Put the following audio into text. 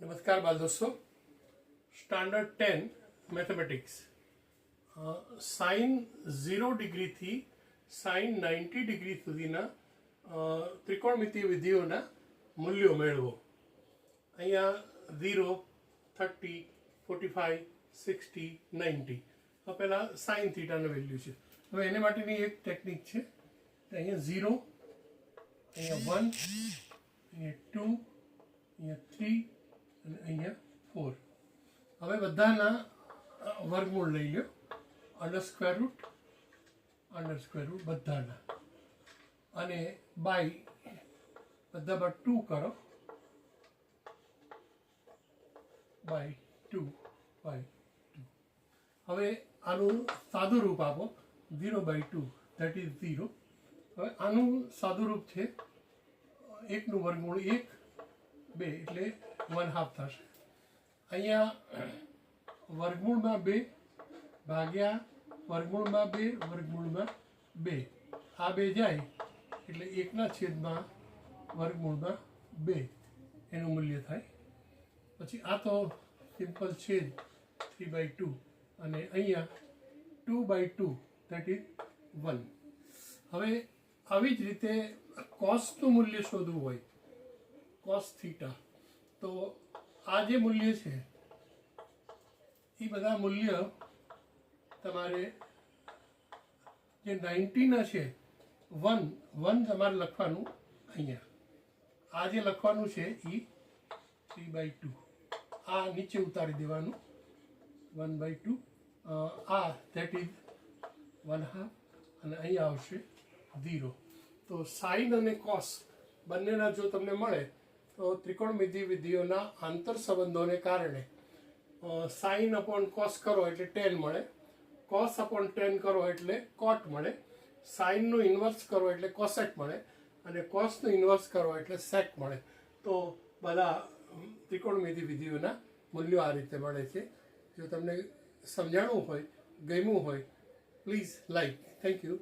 नमस्कार बाल दोस्तों। स्टैंडर्ड 10 मैथमेटिक्स साइन 0 डिग्री थी साइन 90 डिग्री सुधीना त्रिकोणमितीय विधिओना मूल्यों मेळवो। अहींया 0, 30, 45, 60, 90 आ पहेला साइन थीटानो वेल्यू छे। हवे एने माटेनी एक टेक्निक छे। अहींया 0, अहींया 1, अहींया 2, अहींया 3 અને અહીંયા 4। હવે બધાના વર્ગમૂળ લઈ લો, અંડર સ્ક્વેર રૂટ બધાના, અને બાય બધા પર 2 કરો, બાય 2 બાય 2। હવે આનું સાદું રૂપ આપો 0/2 ધેટ ઇઝ 0। હવે આનું સાદું રૂપ છે 1નું વર્ગમૂળ 1, 2 એટલે 1/2 થશે। અહીંયા વર્ગમૂળમાં 2 ભાગ્યા વર્ગમૂળમાં 2 વર્ગમૂળમાં 2 આ 2 જાય એટલે 1ના છેદમાં વર્ગમૂળમાં 2 એનું મૂલ્ય થાય। પછી આ તો સિમ્પલ છેદ 3/2 અને અહીંયા 2/2 ધેટ ઇઝ 1। હવે આવી જ રીતે કોસનું મૂલ્ય શોધવું હોય, કોસ થીટા, તો આ જે મૂલ્ય છે એ બધા મૂલ્ય તમારે જે 90ના છે 1 તમારે લખવાનું અહીંયા, આ જે લખવાનું છે એ 3/2 આ નીચે ઉતારી દેવાનું 1/2 આ ધેટ ઇઝ 1/2 અને અહીંયા આવશે 0। તો સાઇન અને કોસ બંનેના જો તમને મળે તો ત્રિકોણમિતિ વિધિઓના આંતર સંબંધોને કારણે સાઇન અપોન કોસ કરો એટલે ટેન મળે, કોસ અપોન ટેન કરો એટલે કોટ મળે, સાઇનનું ઇન્વર્સ કરો એટલે કોસેક મળે, અને કોસનું ઇન્વર્સ કરો એટલે સેક મળે। તો બધા ત્રિકોણમિતિ વિધિઓના મૂલ્યો આ રીતે મળે છે। જો તમને સમજાણું હોય, ગમ્યું હોય, પ્લીઝ લાઈક। Thank you.